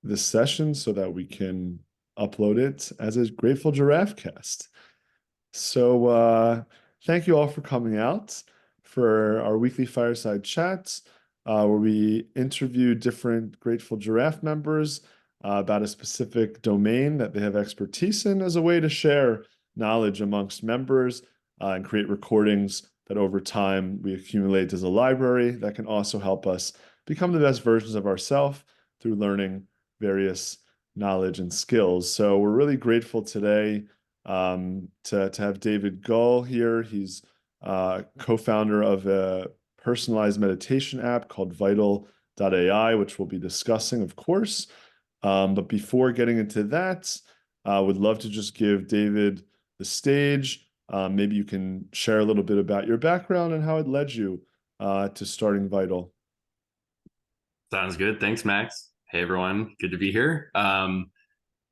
this session so that we can upload it as a Grateful Giraffe cast. So thank you all for coming out for our weekly fireside chats, where we interview different Grateful Giraffe members about a specific domain that they have expertise in as a way to share knowledge amongst members and create recordings that over time we accumulate as a library that can also help us become the best versions of ourselves through learning various knowledge and skills. So we're really grateful today to have David Gull here. He's co-founder of a personalized meditation app called Vital.ai, which we'll be discussing, of course. But before getting into that, I would love to just give David the stage. Maybe you can share a little bit about your background and how it led you to starting Vital. Sounds good. Thanks, Max. Hey, everyone. Good to be here.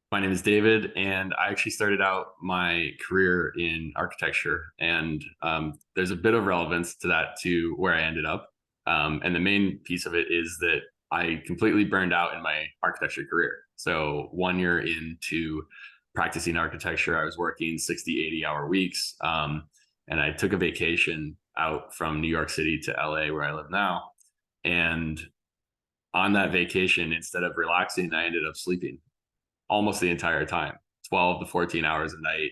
My name is David, and I actually started out my career in architecture. And there's a bit of relevance to that to where I ended up. And the main piece of it is that I completely burned out in my architecture career. So 1 year into practicing architecture, I was working 60, 80-hour weeks. And I took a vacation out from New York City to LA, where I live now. And on that vacation, instead of relaxing, I ended up sleeping almost the entire time, 12 to 14 hours a night,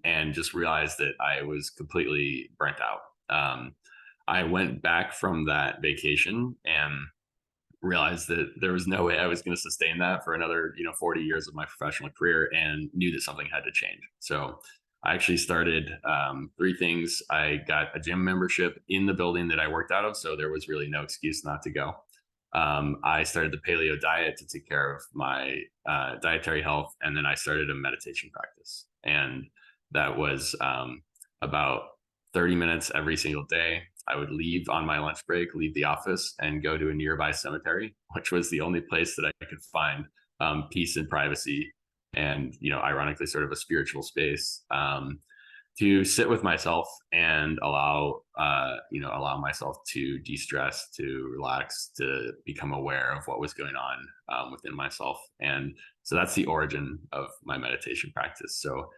and just realized that I was completely burnt out. I went back from that vacation and realized that there was no way I was going to sustain that for another 40 years of my professional career, and knew that something had to change. So I actually started three things. I got a gym membership in the building that I worked out of, so there was really no excuse not to go. I started the paleo diet to take care of my dietary health. And then I started a meditation practice. And that was about 30 minutes every single day. I would leave on my lunch break, leave the office, and go to a nearby cemetery, which was the only place that I could find peace and privacy, and ironically, sort of a spiritual space, to sit with myself and allow myself to de-stress, to relax, to become aware of what was going on within myself. And so that's the origin of my meditation practice. So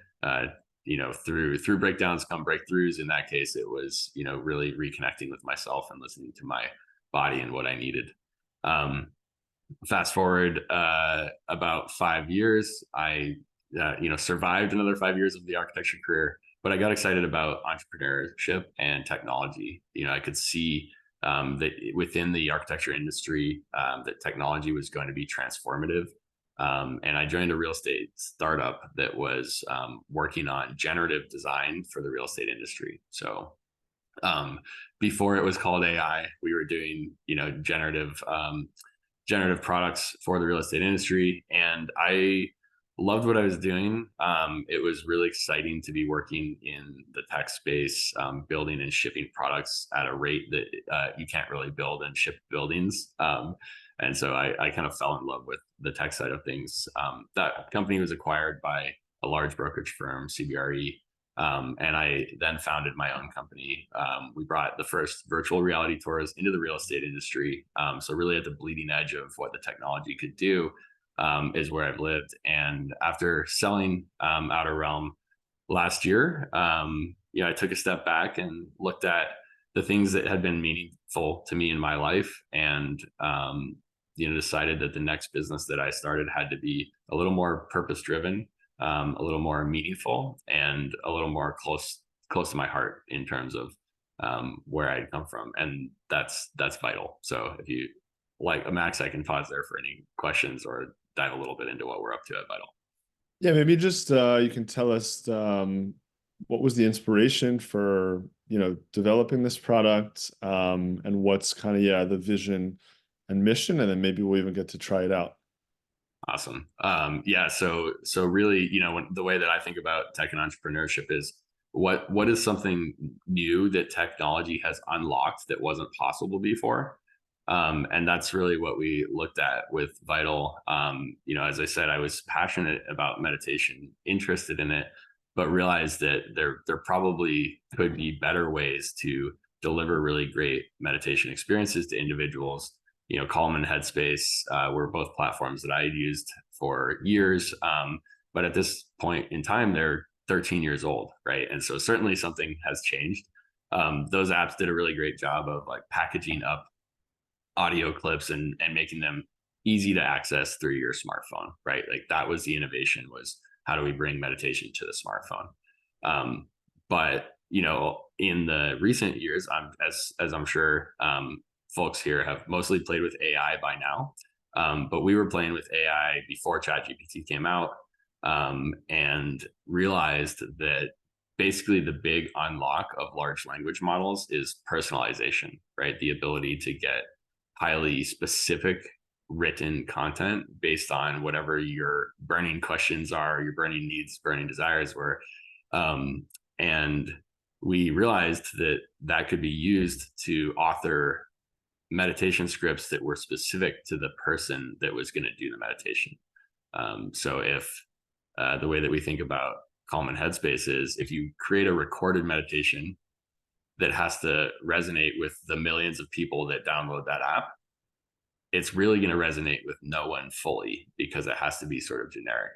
through breakdowns come breakthroughs. In that case, it was really reconnecting with myself and listening to my body and what I needed. Fast forward about 5 years, I survived another 5 years of the architecture career, but I got excited about entrepreneurship and technology. I could see that within the architecture industry, that technology was going to be transformative. And I joined a real estate startup that was working on generative design for the real estate industry. So before it was called AI, we were doing generative products for the real estate industry, and I loved what I was doing. It was really exciting to be working in the tech space, building and shipping products at a rate that you can't really build and ship buildings. And so I kind of fell in love with the tech side of things. That company was acquired by a large brokerage firm, CBRE. And I then founded my own company. We brought the first virtual reality tours into the real estate industry. So really at the bleeding edge of what the technology could do is where I've lived. And after selling Outer Realm last year, I took a step back and looked at the things that had been meaningful to me in my life, and decided that the next business that I started had to be a little more purpose driven, a little more meaningful, and a little more close to my heart in terms of where I'd come from. And that's Vital. So if you like, Max, I can pause there for any questions or dive a little bit into what we're up to at Vital. Yeah, maybe just you can tell us what was the inspiration for developing this product, and what's kind of the vision and mission, and then maybe we'll even get to try it out. Awesome. Yeah. So really, the way that I think about tech and entrepreneurship is what is something new that technology has unlocked that wasn't possible before. And that's really what we looked at with Vital. As I said, I was passionate about meditation, interested in it, but realized that there probably could be better ways to deliver really great meditation experiences to individuals Calm and Headspace were both platforms that I had used for years. But at this point in time, they're 13 years old, right? And so certainly something has changed. Those apps did a really great job of like packaging up audio clips and making them easy to access through your smartphone, right? Like that was the innovation, was how do we bring meditation to the smartphone? But in the recent years, as I'm sure folks here have mostly played with AI by now, but we were playing with AI before ChatGPT came out, and realized that basically the big unlock of large language models is personalization, right? The ability to get highly specific written content based on whatever your burning questions are, your burning needs, burning desires were. And we realized that that could be used to author meditation scripts that were specific to the person that was going to do the meditation. So if the way that we think about Calm and Headspace is, if you create a recorded meditation that has to resonate with the millions of people that download that app, it's really going to resonate with no one fully, because it has to be sort of generic.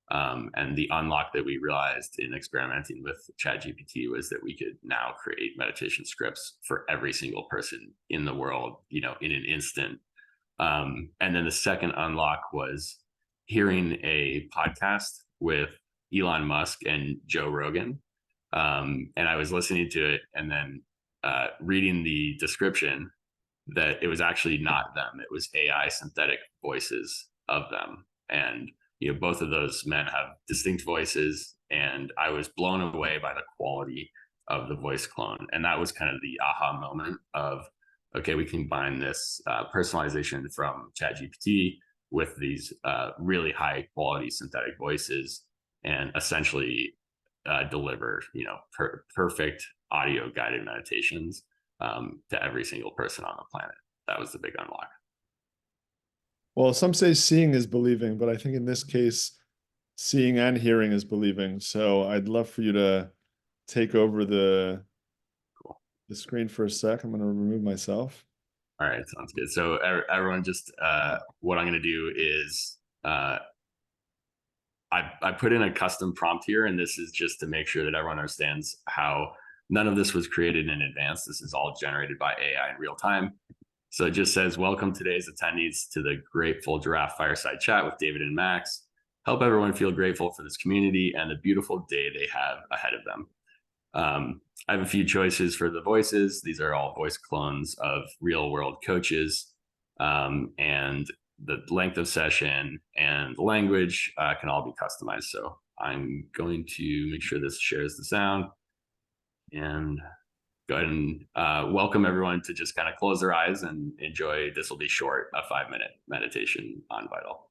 And the unlock that we realized in experimenting with ChatGPT was that we could now create meditation scripts for every single person in the world, in an instant. And then the second unlock was hearing a podcast with Elon Musk and Joe Rogan. And I was listening to it and then reading the description that it was actually not them. It was AI synthetic voices of them. And both of those men have distinct voices, and I was blown away by the quality of the voice clone. And that was kind of the aha moment of, okay, we combine this personalization from ChatGPT with these really high quality synthetic voices, and essentially deliver perfect audio guided meditations to every single person on the planet. That was the big unlock. Well, some say seeing is believing, but I think in this case, seeing and hearing is believing. So I'd love for you to take over the screen for a sec. I'm going to remove myself. All right, sounds good. So everyone, just what I'm going to do is I put in a custom prompt here, and this is just to make sure that everyone understands how none of this was created in advance. This is all generated by AI in real time. So it just says, welcome today's attendees to the Grateful Giraffe Fireside Chat with David and Max. Help everyone feel grateful for this community and the beautiful day they have ahead of them. I have a few choices for the voices. These are all voice clones of real world coaches, and the length of session and the language can all be customized. So I'm going to make sure this shares the sound, and go ahead and welcome everyone to just kind of close their eyes and enjoy. This will be short, a 5-minute meditation on Vital.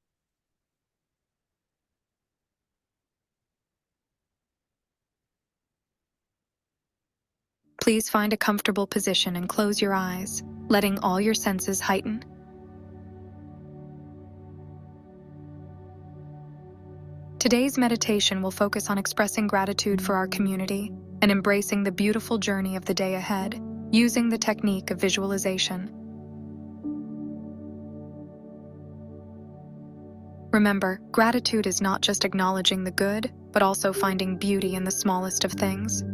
Please find a comfortable position and close your eyes, letting all your senses heighten. Today's meditation will focus on expressing gratitude for our community and embracing the beautiful journey of the day ahead, using the technique of visualization. Remember, gratitude is not just acknowledging the good, but also finding beauty in the smallest of things.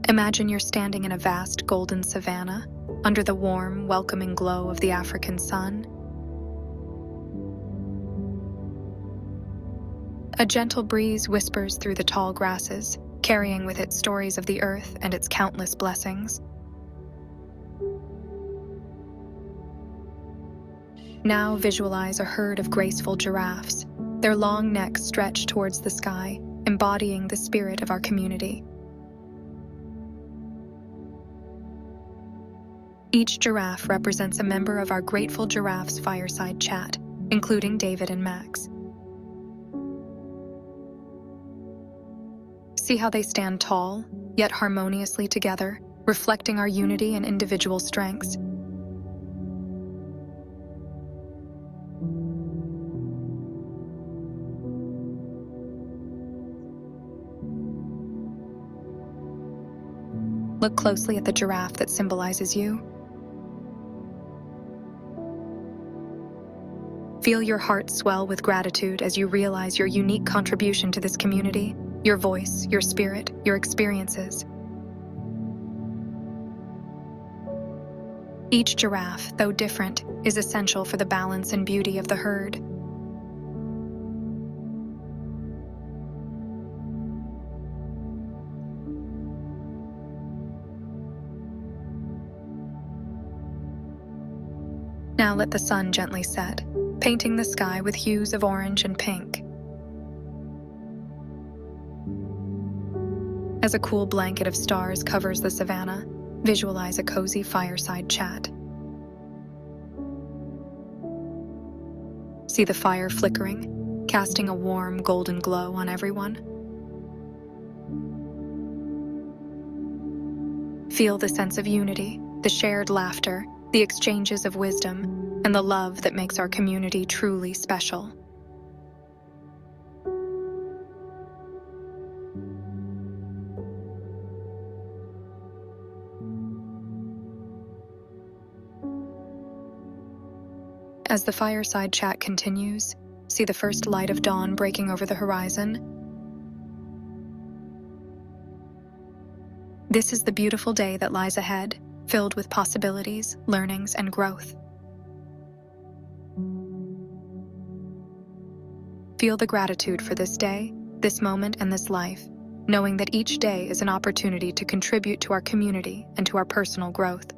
Imagine you're standing in a vast golden savanna, under the warm, welcoming glow of the African sun. A gentle breeze whispers through the tall grasses, carrying with it stories of the earth and its countless blessings. Now visualize a herd of graceful giraffes, their long necks stretched towards the sky, embodying the spirit of our community. Each giraffe represents a member of our Grateful Giraffes Fireside Chat, including David and Max. See how they stand tall, yet harmoniously together, reflecting our unity and individual strengths. Look closely at the giraffe that symbolizes you. Feel your heart swell with gratitude as you realize your unique contribution to this community, your voice, your spirit, your experiences. Each giraffe, though different, is essential for the balance and beauty of the herd. Now let the sun gently set, painting the sky with hues of orange and pink. As a cool blanket of stars covers the savanna, visualize a cozy fireside chat. See the fire flickering, casting a warm golden glow on everyone. Feel the sense of unity, the shared laughter, the exchanges of wisdom, and the love that makes our community truly special. As the fireside chat continues, see the first light of dawn breaking over the horizon. This is the beautiful day that lies ahead, filled with possibilities, learnings, and growth. Feel the gratitude for this day, this moment, and this life, knowing that each day is an opportunity to contribute to our community and to our personal growth.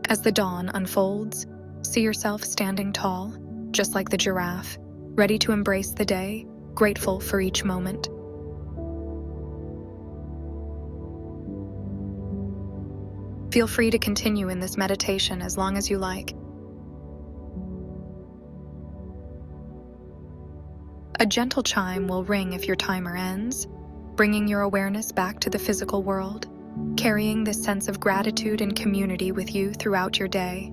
As the dawn unfolds, see yourself standing tall, just like the giraffe, ready to embrace the day, grateful for each moment. Feel free to continue in this meditation as long as you like. A gentle chime will ring if your timer ends, bringing your awareness back to the physical world, carrying this sense of gratitude and community with you throughout your day.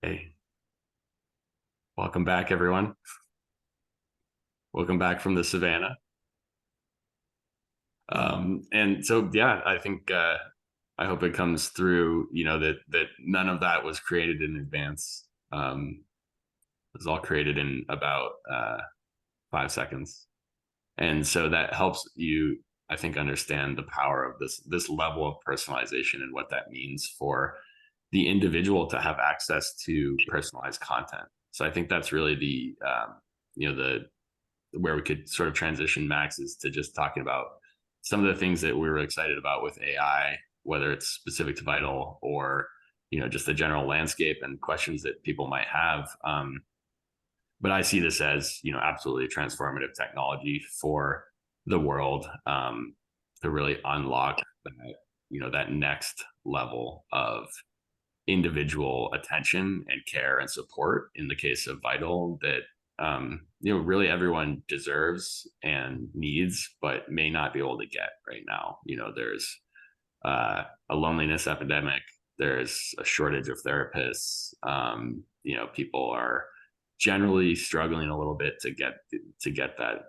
Hey, welcome back, everyone. Welcome back from the savannah. And so, yeah, I think I hope it comes through, that none of that was created in advance. It was all created in about 5 seconds. And so that helps you, I think, understand the power of this level of personalization and what that means for the individual to have access to personalized content. So I think that's really the where we could sort of transition, Max, is to just talking about some of the things that we were excited about with AI, whether it's specific to Vital or just the general landscape and questions that people might have. But I see this as absolutely transformative technology for the world, to really unlock that next level of individual attention and care and support in the case of Vital that really everyone deserves and needs, but may not be able to get right now. There's a loneliness epidemic. There's a shortage of therapists. People are generally struggling a little bit to get that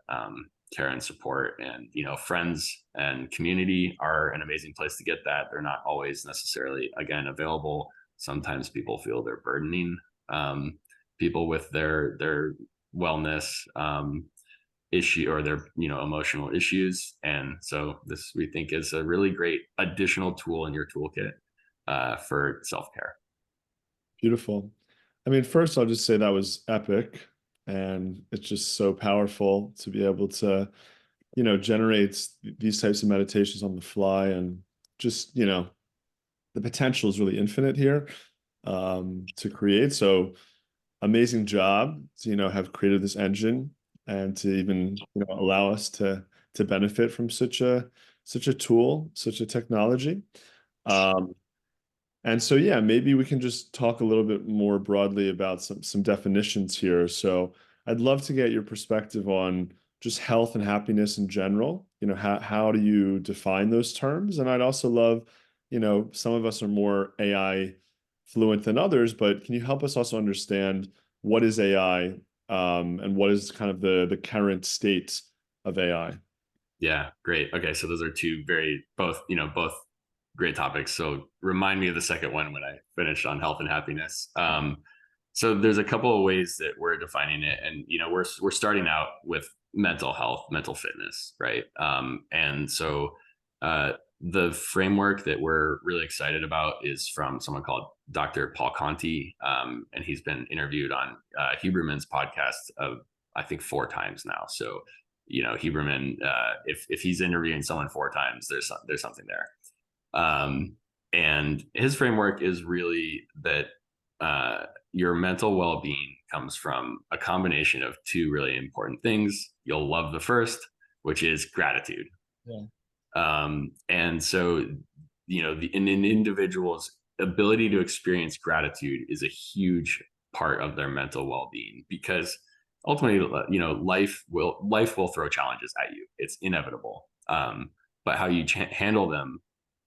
care and support. And friends and community are an amazing place to get that. They're not always necessarily, again, available. Sometimes people feel they're burdening people with their wellness issue or their emotional issues. And so this, we think, is a really great additional tool in your toolkit for self-care. Beautiful. I mean, first I'll just say that was epic, and it's just so powerful to be able to generate these types of meditations on the fly, and just the potential is really infinite here to create. So amazing job to, have created this engine and to even, allow us to benefit from such a tool, such a technology. Um, and so, yeah, maybe we can just talk a little bit more broadly about some definitions here. So I'd love to get your perspective on just health and happiness in general. How do you define those terms? And I'd also love, some of us are more AI fluent than others, but can you help us also understand what is AI, and what is kind of the current state of AI? Yeah, great. Okay, so those are two both great topics. So remind me of the second one when I finish on health and happiness. So there's a couple of ways that we're defining it, and we're starting out with mental health, mental fitness, right? And so the framework that we're really excited about is from someone called Dr. Paul Conti, and he's been interviewed on Huberman's podcast of I think 4 times now. So Huberman, if he's interviewing someone 4 times, there's something there. And his framework is really that your mental well-being comes from a combination of 2 really important things. You'll love the first, which is gratitude. Yeah. And so, an individual's ability to experience gratitude is a huge part of their mental well-being, because ultimately, life will throw challenges at you. It's inevitable. But how you handle them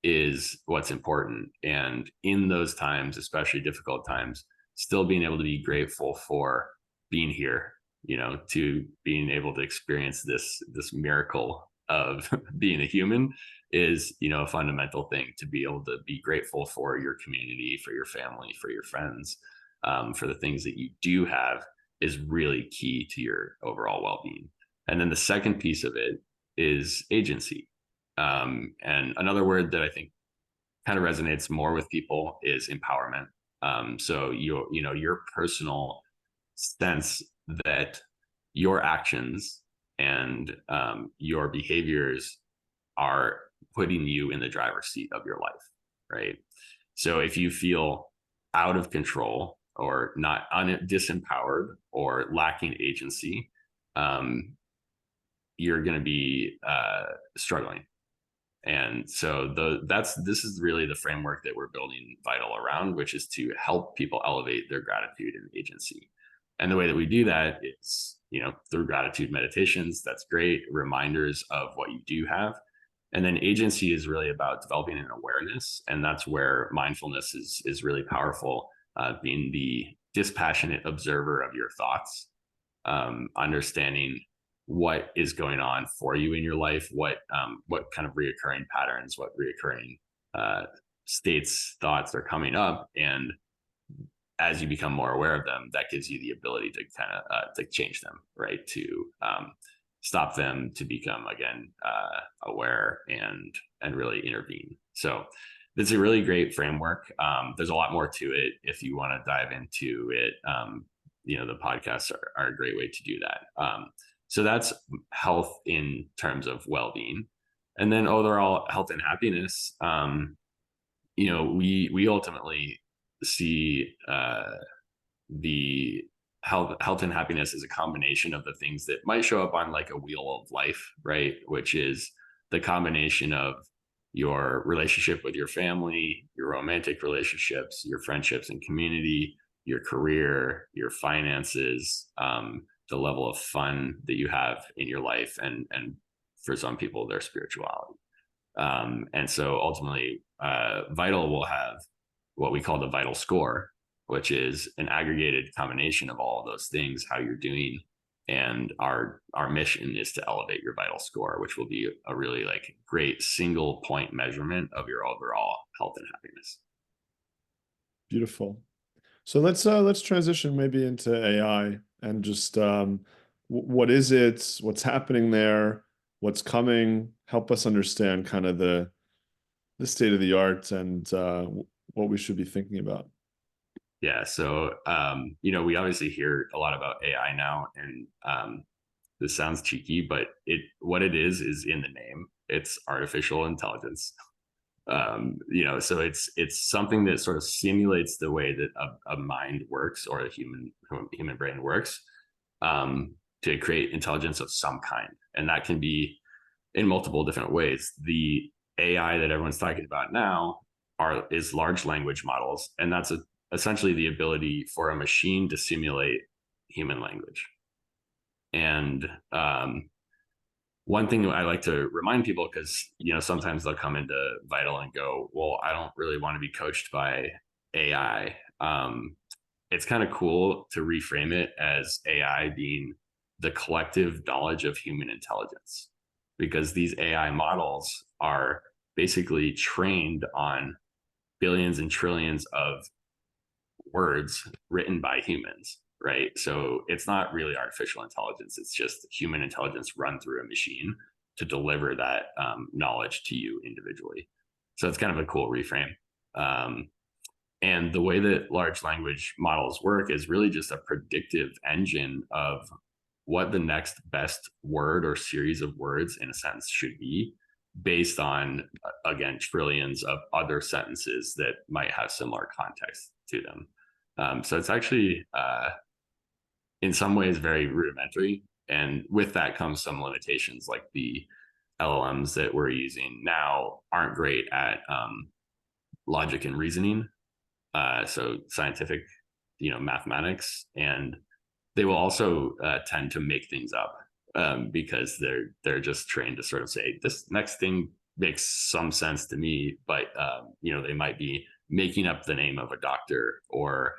is what's important. And in those times, especially difficult times, still being able to be grateful for being here, to being able to experience this miracle of being a human is, a fundamental thing. To be able to be grateful for your community, for your family, for your friends, for the things that you do have is really key to your overall well-being. And then the second piece of it is agency. And another word that I think kind of resonates more with people is empowerment. So your personal sense that your actions and your behaviors are putting you in the driver's seat of your life, right? So if you feel out of control or not disempowered or lacking agency, you're going to be struggling. And so this is really the framework that we're building Vital around, which is to help people elevate their gratitude and agency. And the way that we do that is, through gratitude meditations. That's great. Reminders of what you do have. And then agency is really about developing an awareness. And that's where mindfulness is really powerful, being the dispassionate observer of your thoughts, understanding what is going on for you in your life, what kind of reoccurring patterns, what reoccurring states, thoughts are coming up. And as you become more aware of them, that gives you the ability to kind of to change them, right? To stop them, to become again aware and really intervene. So it's a really great framework. There's a lot more to it. If you want to dive into it, the podcasts are a great way to do that. So that's health in terms of well-being. And then overall health and happiness, we ultimately see the health and happiness as a combination of the things that might show up on like a wheel of life, right? Which is the combination of your relationship with your family, your romantic relationships, your friendships and community, your career, your finances, the level of fun that you have in your life, and for some people, their spirituality. And so ultimately, Vital will have what we call the Vital score, which is an aggregated combination of all of those things, how you're doing. And our mission is to elevate your Vital score, which will be a really like great single point measurement of your overall health and happiness. Beautiful. So let's transition maybe into AI and just what is it? What's happening there? What's coming? Help us understand kind of the state of the art and what we should be thinking about. Yeah. So we obviously hear a lot about AI now, and this sounds cheeky, but what it is in the name. It's artificial intelligence. So it's something that sort of simulates the way that a mind works, or a human brain works, to create intelligence of some kind. And that can be in multiple different ways. The AI that everyone's talking about now is large language models, and that's essentially the ability for a machine to simulate human language. And one thing I like to remind people, because sometimes they'll come into Vital and go, well, I don't really want to be coached by AI. It's kind of cool to reframe it as AI being the collective knowledge of human intelligence, because these AI models are basically trained on billions and trillions of words written by humans, right? So it's not really artificial intelligence. It's just human intelligence run through a machine to deliver that knowledge to you individually. So it's kind of a cool reframe. And the way that large language models work is really just a predictive engine of what the next best word or series of words in a sentence should be, based on, again, trillions of other sentences that might have similar context to them. So it's actually, in some ways, very rudimentary. And with that comes some limitations, like the LLMs that we're using now aren't great at logic and reasoning. So scientific, mathematics, and they will also tend to make things up, because they're just trained to sort of say, this next thing makes some sense to me, but they might be making up the name of a doctor, or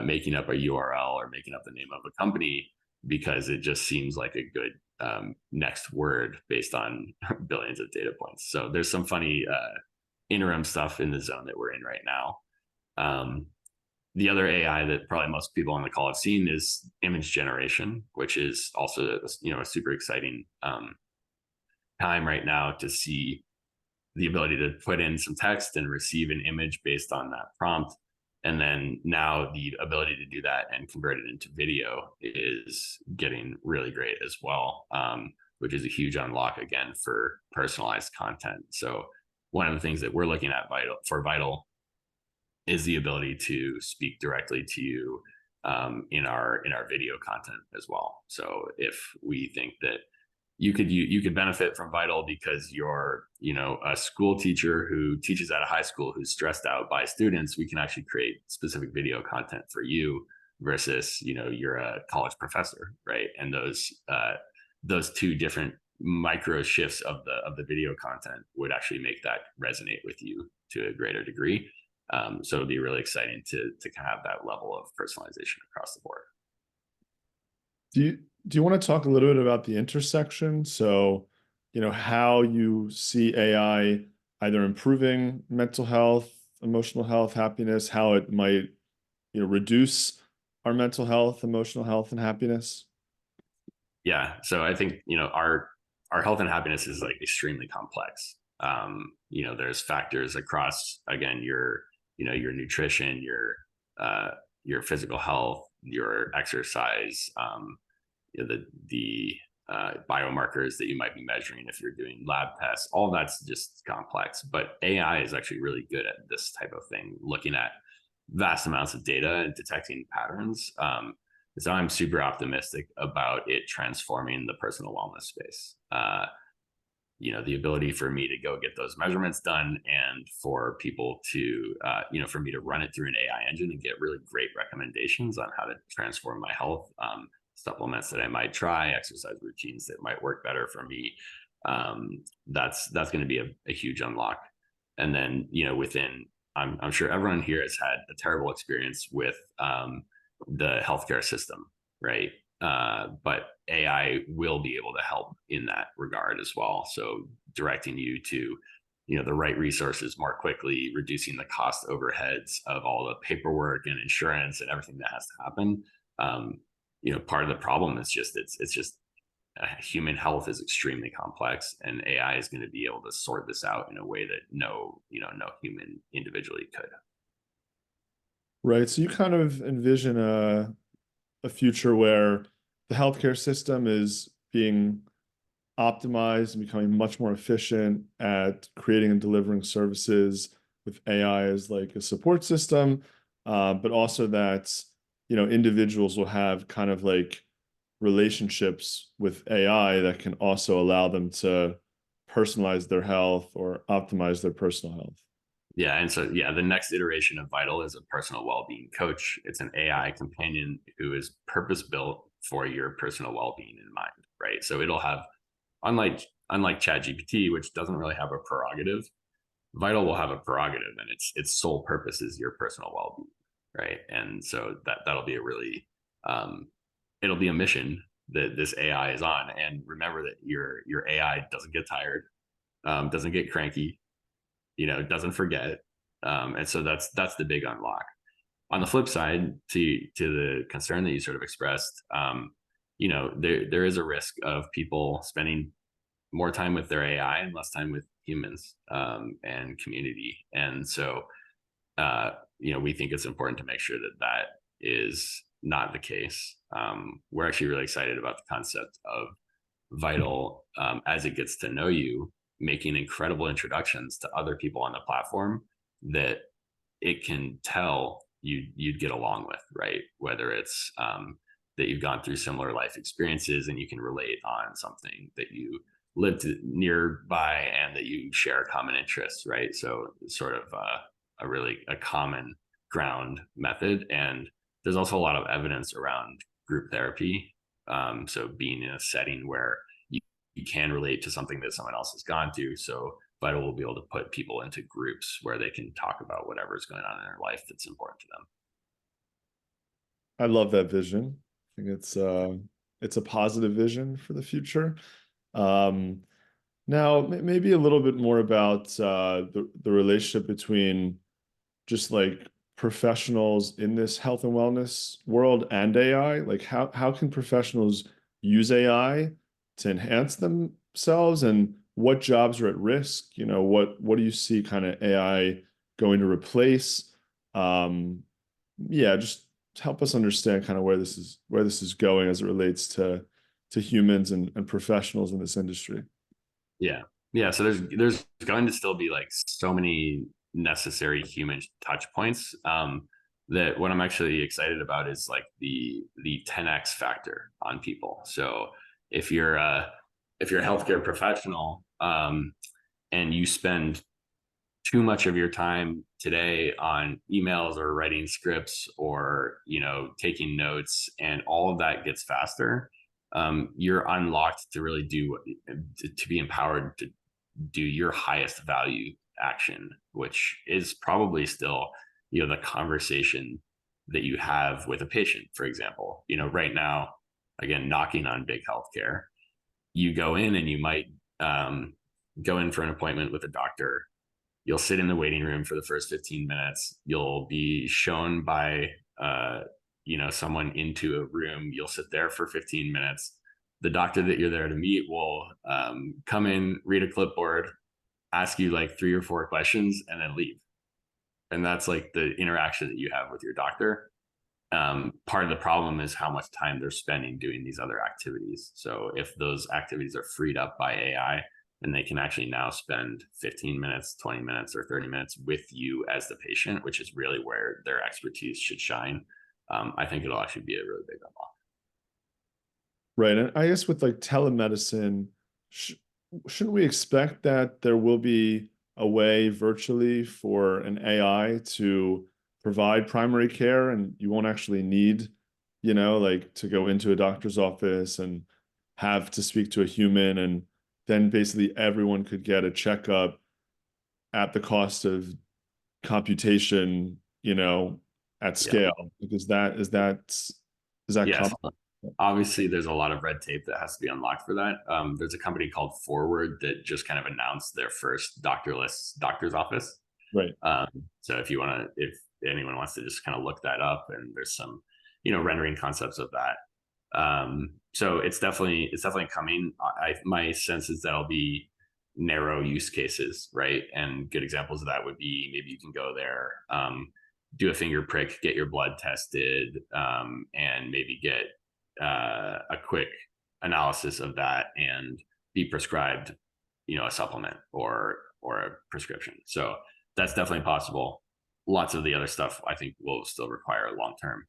making up a URL, or making up the name of a company, because it just seems like a good next word based on billions of data points. So there's some funny interim stuff in the zone that we're in right now. The other AI that probably most people on the call have seen is image generation, which is also a super exciting time right now to see the ability to put in some text and receive an image based on that prompt. And then now the ability to do that and convert it into video is getting really great as well, which is a huge unlock, again, for personalized content. So one of the things that we're looking at for Vital is the ability to speak directly to you in our video content as well. So if we think that you could benefit from Vital because you're a school teacher who teaches at a high school who's stressed out by students, we can actually create specific video content for you, versus you're a college professor, right? And those two different micro shifts of the video content would actually make that resonate with you to a greater degree. So it'd be really exciting to kind of have that level of personalization across the board. Do you want to talk a little bit about the intersection? So, how you see AI either improving mental health, emotional health, happiness, how it might, reduce our mental health, emotional health, and happiness? Yeah. So I think, our health and happiness is like extremely complex. There's factors across, again, your nutrition, your physical health, your exercise, the biomarkers that you might be measuring if you're doing lab tests. All that's just complex. But AI is actually really good at this type of thing, looking at vast amounts of data and detecting patterns. So I'm super optimistic about it transforming the personal wellness space. The ability for me to go get those measurements done, and for people to, for me to run it through an AI engine and get really great recommendations on how to transform my health, supplements that I might try, exercise routines that might work better for me. That's going to be a huge unlock. And then, I'm sure everyone here has had a terrible experience with the healthcare system, right? But AI will be able to help in that regard as well. So directing you to, the right resources more quickly, reducing the cost overheads of all the paperwork and insurance and everything that has to happen. Part of the problem is just human health is extremely complex, and AI is going to be able to sort this out in a way that no human individually could. Right. So you kind of envision a future where the healthcare system is being optimized and becoming much more efficient at creating and delivering services with AI as like a support system, but also that, individuals will have kind of like relationships with AI that can also allow them to personalize their health or optimize their personal health. Yeah. And so, yeah, the next iteration of Vital is a personal well-being coach. It's an AI companion who is purpose built for your personal well-being in mind, right? So it'll have, unlike ChatGPT, which doesn't really have a prerogative, Vital will have a prerogative, and its sole purpose is your personal well-being, right? And so that'll be a really, it'll be a mission that this AI is on. And remember that your AI doesn't get tired, doesn't get cranky, doesn't forget. And so that's the big unlock. On the flip side, to the concern that you sort of expressed, there is a risk of people spending more time with their AI and less time with humans, and community. And so, we think it's important to make sure that that is not the case. We're actually really excited about the concept of Vital, as it gets to know you, making incredible introductions to other people on the platform that it can tell you'd get along with, right? Whether it's that you've gone through similar life experiences and you can relate on something, that you lived nearby and that you share common interests, right? So sort of a common ground method. And there's also a lot of evidence around group therapy. So being in a setting where you can relate to something that someone else has gone through. So Vital will be able to put people into groups where they can talk about whatever's going on in their life that's important to them. I love that vision. I think it's a positive vision for the future. Now, maybe a little bit more about the relationship between just like professionals in this health and wellness world and AI. Like how can professionals use AI to enhance themselves, and what jobs are at risk? What do you see kind of AI going to replace? Yeah, just help us understand kind of where this is going as it relates to humans and professionals in this industry. Yeah. Yeah. So there's going to still be like so many necessary human touch points, that what I'm actually excited about is like the 10x factor on people. So if you're a healthcare professional, and you spend too much of your time today on emails or writing scripts or taking notes, and all of that gets faster, you're unlocked to really to be empowered to do your highest value action, which is probably still the conversation that you have with a patient, for example. Right now, again, knocking on big healthcare, you go in and you might go in for an appointment with a doctor. You'll sit in the waiting room for the first 15 minutes. You'll be shown by someone into a room. You'll sit there for 15 minutes. The doctor that you're there to meet will come in, read a clipboard, ask you like 3 or 4 questions, and then leave. And that's like the interaction that you have with your doctor. Part of the problem is how much time they're spending doing these other activities. So if those activities are freed up by AI, then they can actually now spend 15 minutes, 20 minutes, or 30 minutes with you as the patient, which is really where their expertise should shine. I think it'll actually be a really big unlock. Right. And I guess with like telemedicine, shouldn't we expect that there will be a way virtually for an AI to provide primary care, and you won't actually need, like to go into a doctor's office and have to speak to a human, and then basically everyone could get a checkup at the cost of computation, at scale? Like, is that Yes. common? Obviously, there's a lot of red tape that has to be unlocked for that. There's a company called Forward that just kind of announced their first doctorless doctor's office. Right. So if anyone wants to just kind of look that up, and there's some, rendering concepts of that. So it's definitely coming. My sense is that'll be narrow use cases, right? And good examples of that would be, maybe you can go there, do a finger prick, get your blood tested, and maybe get a quick analysis of that, and be prescribed, a supplement or a prescription. So that's definitely possible. Lots of the other stuff I think will still require long-term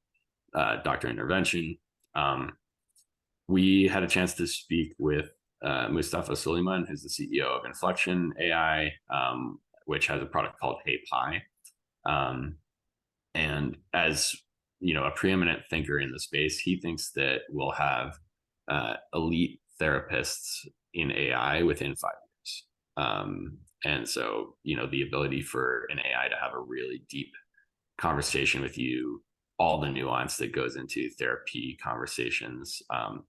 doctor intervention. We had a chance to speak with Mustafa Suleiman, who's the CEO of Inflection AI, which has a product called Hey Pi. And as a preeminent thinker in the space, he thinks that we'll have elite therapists in AI within 5 years. And so, the ability for an AI to have a really deep conversation with you, all the nuance that goes into therapy conversations,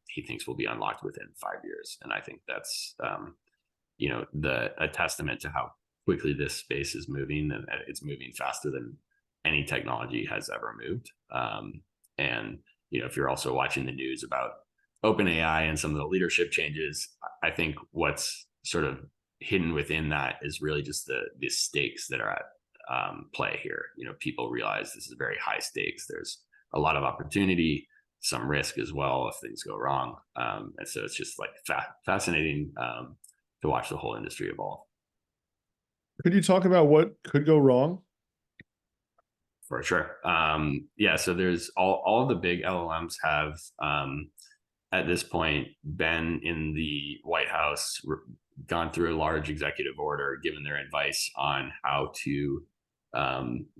he thinks will be unlocked within 5 years. And I think that's, a testament to how quickly this space is moving, and it's moving faster than any technology has ever moved. And, if you're also watching the news about OpenAI and some of the leadership changes, I think what's sort of hidden within that is really just the stakes that are at play here. People realize this is very high stakes. There's a lot of opportunity, some risk as well if things go wrong. And so it's just like fascinating to watch the whole industry evolve. Could you talk about what could go wrong? For sure. Yeah. So there's all of the big LLMs have at this point been in the White House, gone through a large executive order, given their advice on how to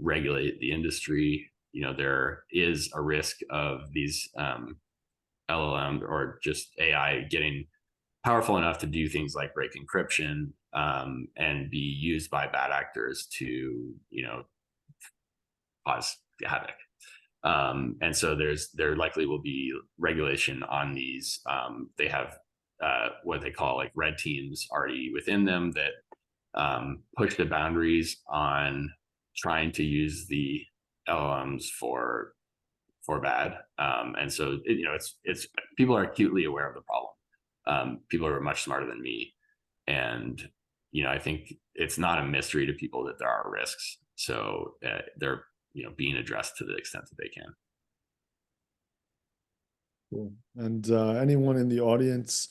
regulate the industry. There is a risk of these LLM or just AI getting powerful enough to do things like break encryption and be used by bad actors to, cause havoc. And so there likely will be regulation on these. They have what they call like red teams already within them that push the boundaries on trying to use the LLMs for bad. And so it's people are acutely aware of the problem. People are much smarter than me, and I think it's not a mystery to people that there are risks. So they're being addressed to the extent that they can. Cool. And anyone in the audience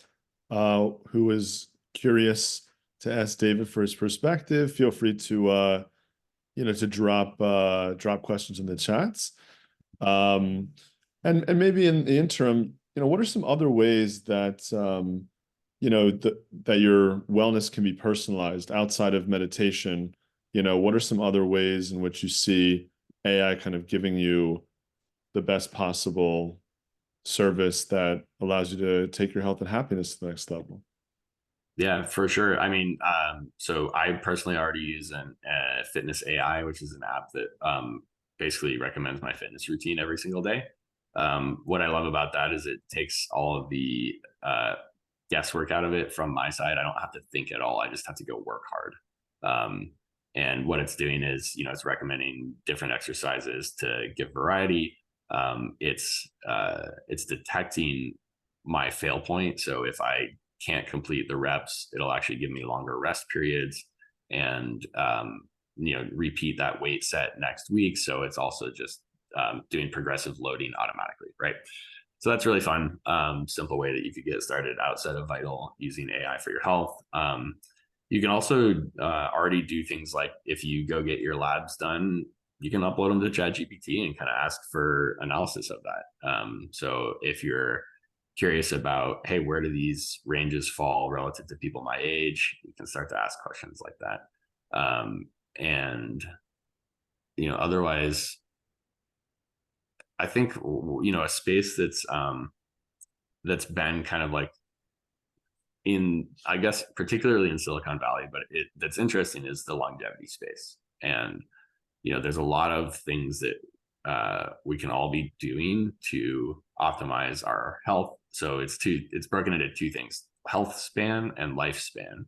who is curious to ask David for his perspective, feel free to to drop questions in the chats. And maybe in the interim, what are some other ways that that your wellness can be personalized outside of meditation? What are some other ways in which you see AI kind of giving you the best possible service that allows you to take your health and happiness to the next level? Yeah, for sure. I mean, so I personally already use Fitness AI, which is an app that basically recommends my fitness routine every single day. What I love about that is it takes all of the guesswork out of it from my side. I don't have to think at all. I just have to go work hard. And what it's doing is, it's recommending different exercises to give variety. It's detecting my fail point. So if I can't complete the reps, it'll actually give me longer rest periods and, repeat that weight set next week. So it's also just doing progressive loading automatically, right? So that's really fun. Simple way that you could get started outside of Vital using AI for your health. You can also already do things like if you go get your labs done, you can upload them to ChatGPT and kind of ask for analysis of that. So if you're curious about, hey, where do these ranges fall relative to people my age, you can start to ask questions like that. And otherwise, I think a space that's been kind of like in, I guess, particularly in Silicon Valley, but that's interesting is the longevity space. And, there's a lot of things that we can all be doing to optimize our health. So it's broken into two things: health span and lifespan.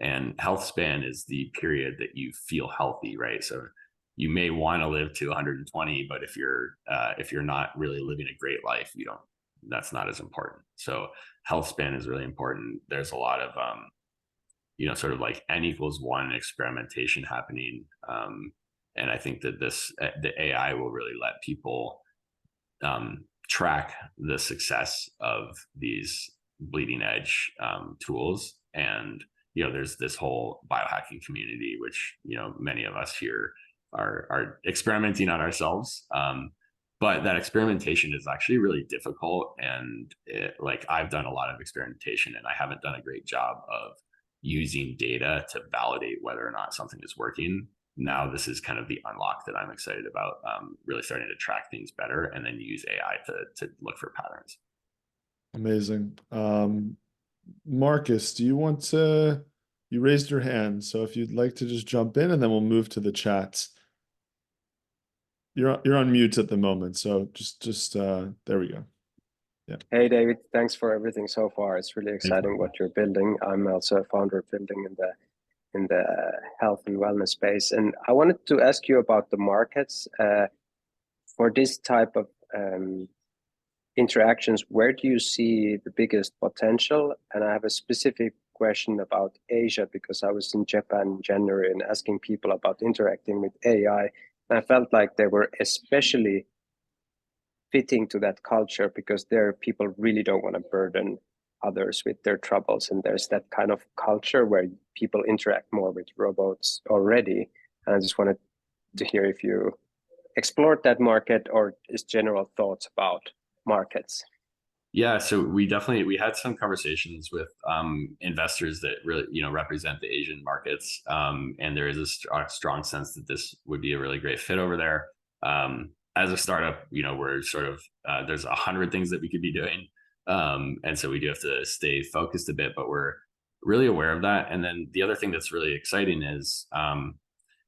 And health span is the period that you feel healthy, right? So you may want to live to 120, but if you're not really living a great life, that's not as important. So health span is really important. There's a lot of, sort of like N=1 experimentation happening. And I think that the AI will really let people track the success of these bleeding edge tools. And, there's this whole biohacking community, which, many of us here are experimenting on ourselves. But that experimentation is actually really difficult. And I've done a lot of experimentation, and I haven't done a great job of using data to validate whether or not something is working. Now this is kind of the unlock that I'm excited about, really starting to track things better and then use AI to look for patterns. Amazing. Marcus, you raised your hand, so if you'd like to just jump in, and then we'll move to the chats. You're on mute at the moment, so just there we go. Yeah. Hey David, thanks for everything so far. It's really exciting what you're building. I'm also a founder of building in the health and wellness space, and I wanted to ask you about the markets for this type of interactions. Where do you see the biggest potential? And I have a specific question about Asia, because I was in Japan in January and asking people about interacting with AI. And I felt like they were especially fitting to that culture, because there people really don't want to burden others with their troubles. And there's that kind of culture where people interact more with robots already. And I just wanted to hear if you explored that market or just general thoughts about markets. Yeah, so we had some conversations with investors that really represent the Asian markets, and there is a strong sense that this would be a really great fit over there. As a startup, we're sort of there's 100 things that we could be doing, and so we do have to stay focused a bit, but we're really aware of that. And then the other thing that's really exciting is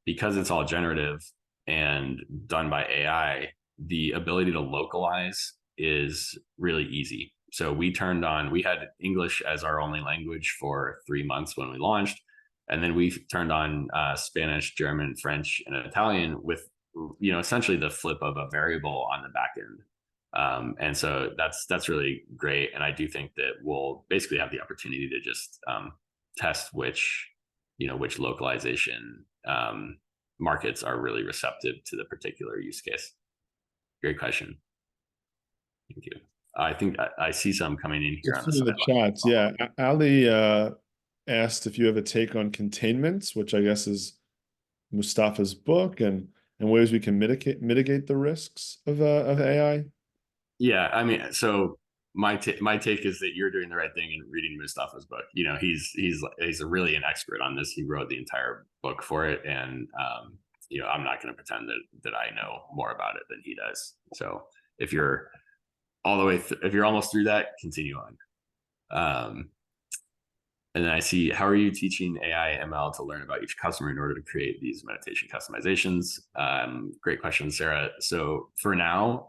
because it's all generative and done by AI, the ability to localize is really easy. So we had English as our only language for 3 months when we launched. And then we turned on Spanish, German, French, and Italian with, essentially the flip of a variable on the back end. And so that's really great. And I do think that we'll basically have the opportunity to just test which localization markets are really receptive to the particular use case. Great question. Thank you. I think I see some coming in here on the chats. Yeah, Ali asked if you have a take on containment, which I guess is Mustafa's book, and ways we can mitigate the risks of AI. Yeah, I mean, so my take is that you're doing the right thing in reading Mustafa's book. He's really an expert on this. He wrote the entire book for it, and I'm not going to pretend that I know more about it than he does. So if you're all the way, if you're almost through that, continue on. And then I see, how are you teaching AI ML to learn about each customer in order to create these meditation customizations? Great question, Sarah. So for now,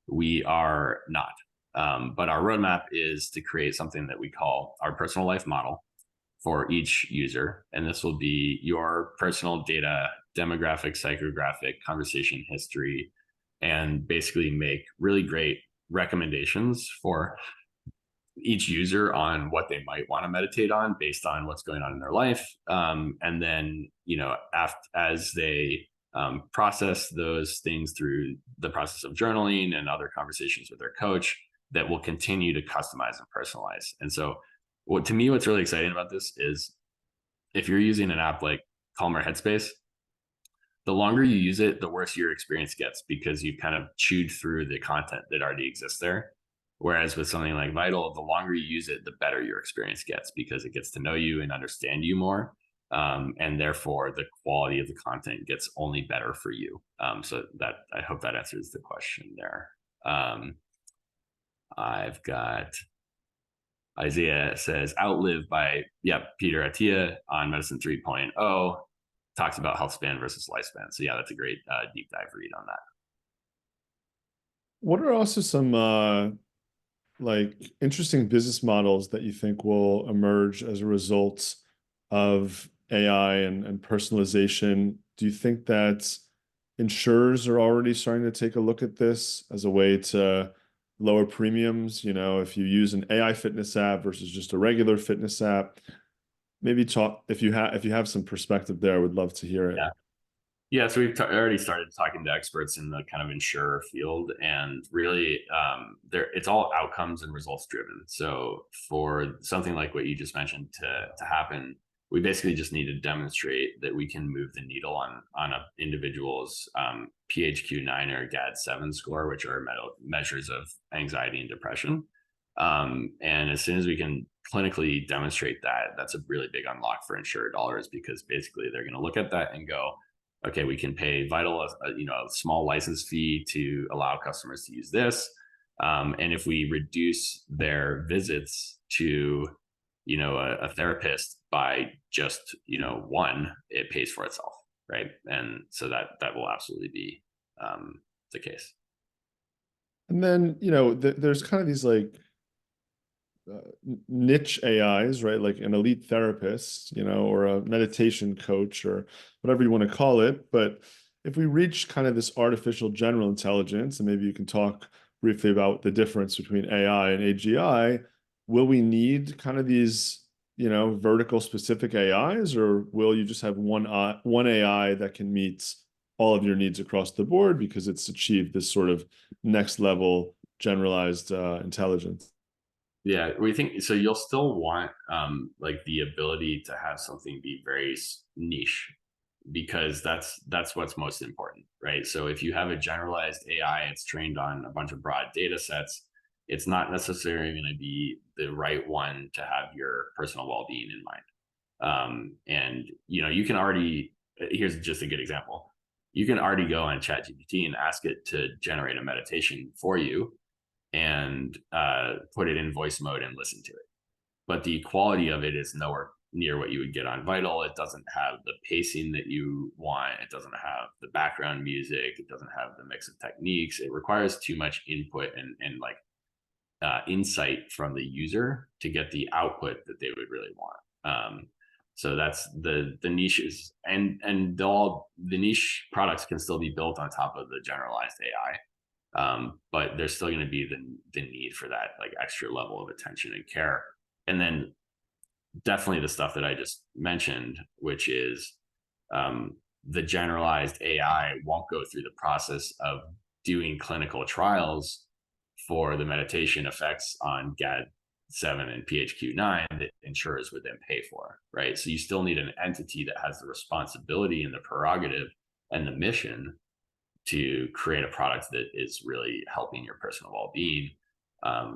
we are not. But our roadmap is to create something that we call our personal life model for each user. And this will be your personal data, demographic, psychographic, conversation history, and basically make really great recommendations for each user on what they might want to meditate on based on what's going on in their life. And then, as they process those things through the process of journaling and other conversations with their coach, that will continue to customize and personalize. And so what's really exciting about this is if you're using an app like Calm or Headspace, the longer you use it, the worse your experience gets, because you've kind of chewed through the content that already exists there. Whereas with something like Vital, the longer you use it, the better your experience gets, because it gets to know you and understand you more. And therefore the quality of the content gets only better for you. So that, I hope that answers the question there. I've got Isaiah says, Outlive by Peter Attia on Medicine 3.0. Talks about health span versus lifespan. So yeah, that's a great deep dive read on that. What are also some interesting business models that you think will emerge as a result of AI and personalization? Do you think that insurers are already starting to take a look at this as a way to lower premiums? If you use an AI fitness app versus just a regular fitness app, maybe talk, if you have some perspective there, I would love to hear it. Yeah, so we've already started talking to experts in the kind of insurer field, and really, it's all outcomes and results driven. So for something like what you just mentioned to happen, we basically just need to demonstrate that we can move the needle on a individual's PHQ-9 or GAD-7 score, which are measures of anxiety and depression. And as soon as we can clinically demonstrate that, that's a really big unlock for insurer dollars, because basically they're going to look at that and go, okay, we can pay Vital a small license fee to allow customers to use this. And if we reduce their visits to, a therapist by just, one, it pays for itself, right? And so that will absolutely be the case. And then, there's kind of these like niche AIs, right? Like an elite therapist, or a meditation coach or whatever you want to call it. But if we reach kind of this artificial general intelligence, and maybe you can talk briefly about the difference between AI and AGI, will we need kind of these, vertical specific AIs, or will you just have one AI that can meet all of your needs across the board because it's achieved this sort of next level generalized intelligence? Yeah, we think so. You'll still want like the ability to have something be very niche, because that's what's most important, right? So if you have a generalized AI, it's trained on a bunch of broad data sets, it's not necessarily going to be the right one to have your personal well-being in mind. And you can already, here's just a good example. You can already go on ChatGPT and ask it to generate a meditation for you, and put it in voice mode and listen to it. But the quality of it is nowhere near what you would get on Vital. It doesn't have the pacing that you want. It doesn't have the background music. It doesn't have the mix of techniques. It requires too much input and like insight from the user to get the output that they would really want. So that's the niches, and the niche products can still be built on top of the generalized AI. But there's still going to be the need for that like extra level of attention and care. And then definitely the stuff that I just mentioned, which is the generalized AI won't go through the process of doing clinical trials for the meditation effects on GAD-7 and PHQ-9 that insurers would then pay for, right? So you still need an entity that has the responsibility and the prerogative and the mission to create a product that is really helping your personal well-being,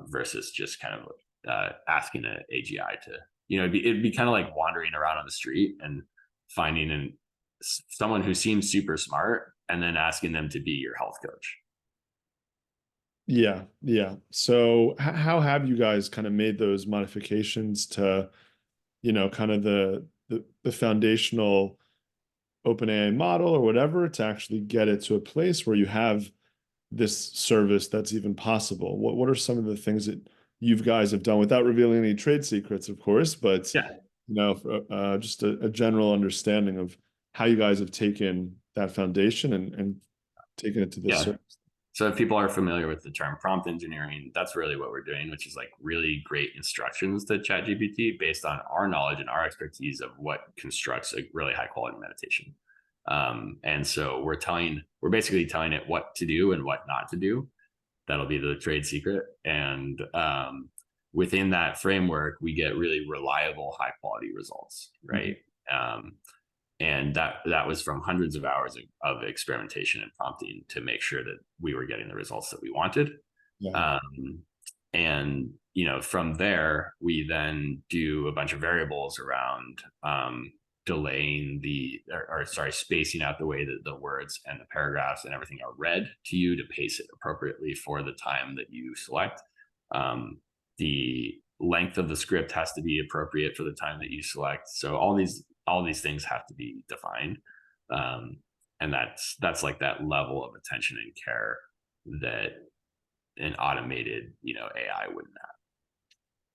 versus just kind of asking an AGI to, it'd be kind of like wandering around on the street and finding someone who seems super smart and then asking them to be your health coach. Yeah, yeah. So how have you guys kind of made those modifications to, kind of the foundational OpenAI model or whatever to actually get it to a place where you have this service that's even possible? What are some of the things that you guys have done, without revealing any trade secrets, of course, but Yeah. just a general understanding of how you guys have taken that foundation and taken it to this service? So if people are familiar with the term prompt engineering, that's really what we're doing, which is like really great instructions to ChatGPT based on our knowledge and our expertise of what constructs a really high quality meditation. And so we're basically telling it what to do and what not to do. That'll be the trade secret. And within that framework, we get really reliable, high quality results, right? Mm-hmm. And that was from hundreds of hours of experimentation and prompting to make sure that we were getting the results that we wanted. Yeah. And from there, we then do a bunch of variables around delaying spacing out the way that the words and the paragraphs and everything are read to you to pace it appropriately for the time that you select. The length of the script has to be appropriate for the time that you select. So all these things have to be defined. And that's like that level of attention and care that an automated, AI wouldn't have.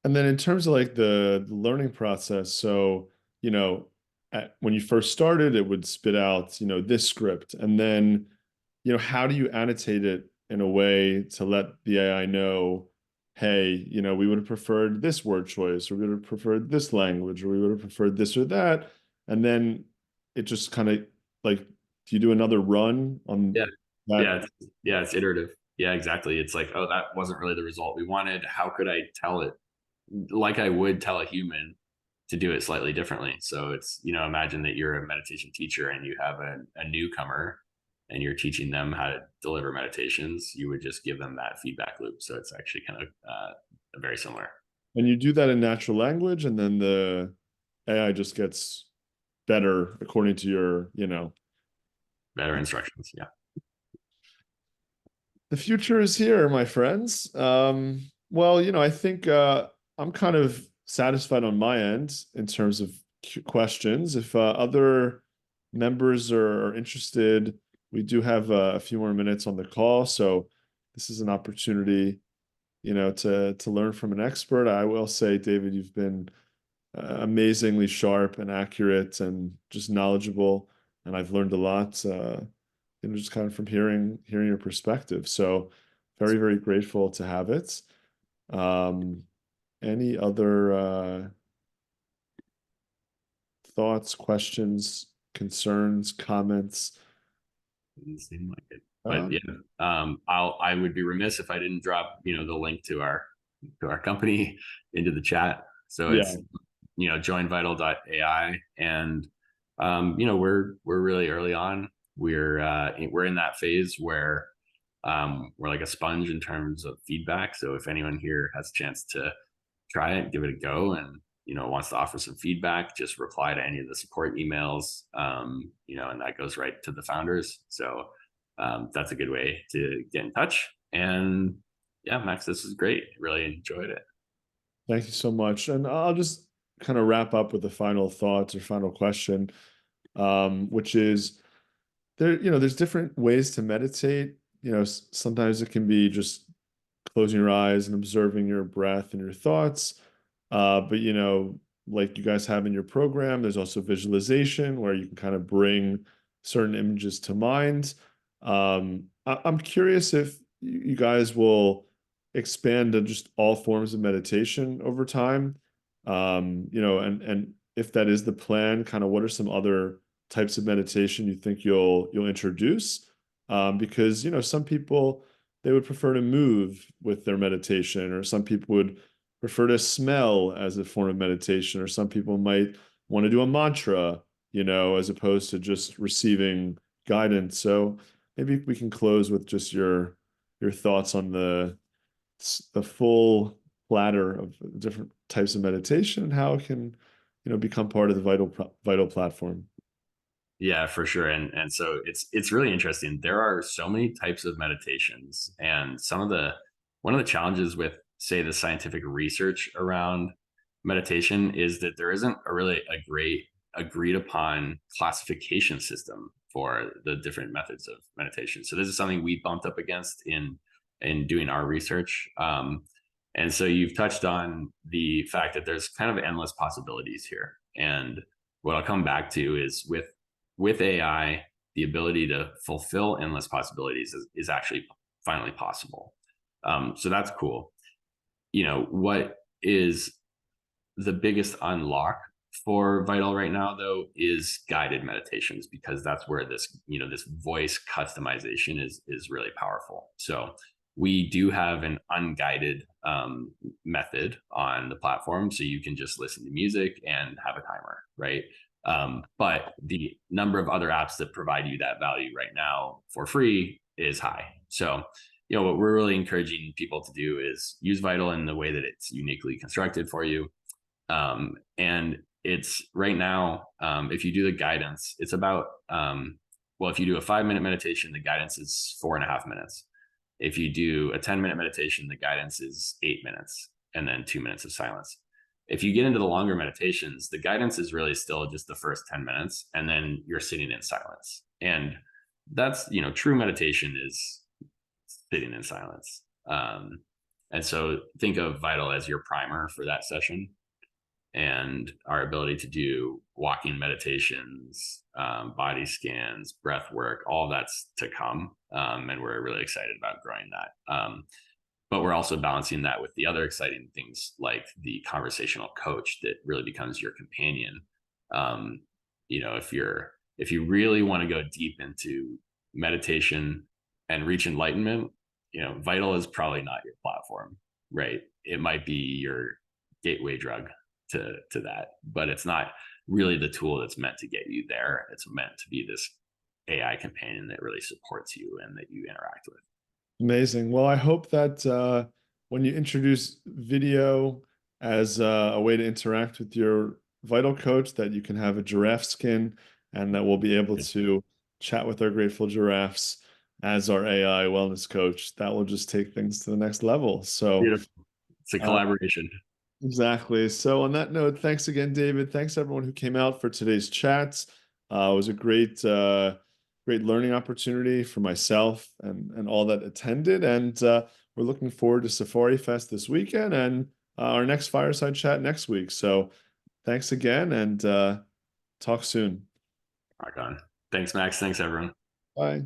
And then in terms of like the learning process, so, when you first started, it would spit out, this script. And then, how do you annotate it in a way to let the AI know, hey, we would have preferred this word choice, or we would have preferred this language, or we would have preferred this or that. And then it just kind of like Do you do another run on Yeah. that? It's iterative. Yeah, exactly. It's like, oh, that wasn't really the result we wanted. How could I tell it like I would tell a human to do it slightly differently? So it's, imagine that you're a meditation teacher and you have a newcomer and you're teaching them how to deliver meditations. You would just give them that feedback loop. So it's actually kind of very similar. And you do that in natural language, and then the AI just gets better according to your, Better instructions. Yeah. the future is here, my friends. Well, I think I'm kind of satisfied on my end in terms of questions. If other members are interested, we do have a few more minutes on the call, so this is an opportunity, to learn from an expert. I will say, David, you've been amazingly sharp and accurate and just knowledgeable, and I've learned a lot. Just kind of from hearing your perspective. So very, very grateful to have it. Any other thoughts, questions, concerns, comments? Didn't seem like it. But I would be remiss if I didn't drop, the link to our company into the chat. So it's joinvital.ai, and we're really early on. We're in that phase where we're like a sponge in terms of feedback. So if anyone here has a chance to try it, give it a go, and wants to offer some feedback, just reply to any of the support emails, and that goes right to the founders. So that's a good way to get in touch. And yeah, Max, this is great. Really enjoyed it. Thank you so much. And I'll just kind of wrap up with the final thoughts or final question, which is there's different ways to meditate. Sometimes it can be just closing your eyes and observing your breath and your thoughts. But like you guys have in your program, there's also visualization where you can kind of bring certain images to mind. I'm curious if you guys will expand to just all forms of meditation over time. And if that is the plan, kind of what are some other types of meditation you think you'll introduce? Because some people, they would prefer to move with their meditation, or some people would prefer to smell as a form of meditation, or some people might want to do a mantra, as opposed to just receiving guidance. So maybe we can close with just your thoughts on the full platter of different types of meditation and how it can, become part of the vital platform. Yeah, for sure. And so it's really interesting. There are so many types of meditations, and one of the challenges with, say, the scientific research around meditation is that there isn't a great agreed upon classification system for the different methods of meditation. So this is something we bumped up against in doing our research. And so you've touched on the fact that there's kind of endless possibilities here. And what I'll come back to is with AI, the ability to fulfill endless possibilities is actually finally possible. So that's cool. What is the biggest unlock for Vital right now, though, is guided meditations, because that's where this voice customization is really powerful. So we do have an unguided method on the platform, so you can just listen to music and have a timer, right? But the number of other apps that provide you that value right now for free is high. So, what we're really encouraging people to do is use Vital in the way that it's uniquely constructed for you. And it's right now, if you do the guidance, it's about, if you do a 5-minute meditation, the guidance is 4.5 minutes. If you do a 10-minute meditation, the guidance is 8 minutes, and then 2 minutes of silence. If you get into the longer meditations, the guidance is really still just the first 10 minutes, and then you're sitting in silence. And that's, true meditation is sitting in silence. And so think of Vital as your primer for that session, and our ability to do walking meditations, body scans, breath work, all that's to come. And we're really excited about growing that. But we're also balancing that with the other exciting things like the conversational coach that really becomes your companion. If you're if you really want to go deep into meditation and reach enlightenment, Vital is probably not your platform, right? It might be your gateway drug to that, but it's not really the tool that's meant to get you there. It's meant to be this AI companion that really supports you and that you interact with. Amazing. Well, I hope that when you introduce video as a way to interact with your Vital coach, that you can have a giraffe skin and that we'll be able to chat with our grateful giraffes as our AI wellness coach. That will just take things to the next level. So, beautiful. It's a collaboration. Exactly. So on that note, thanks again, David. Thanks everyone who came out for today's chats. It was a great learning opportunity for myself and all that attended. And we're looking forward to Safari Fest this weekend and our next fireside chat next week. So thanks again and talk soon. Rock on. Thanks, Max. Thanks, everyone. Bye.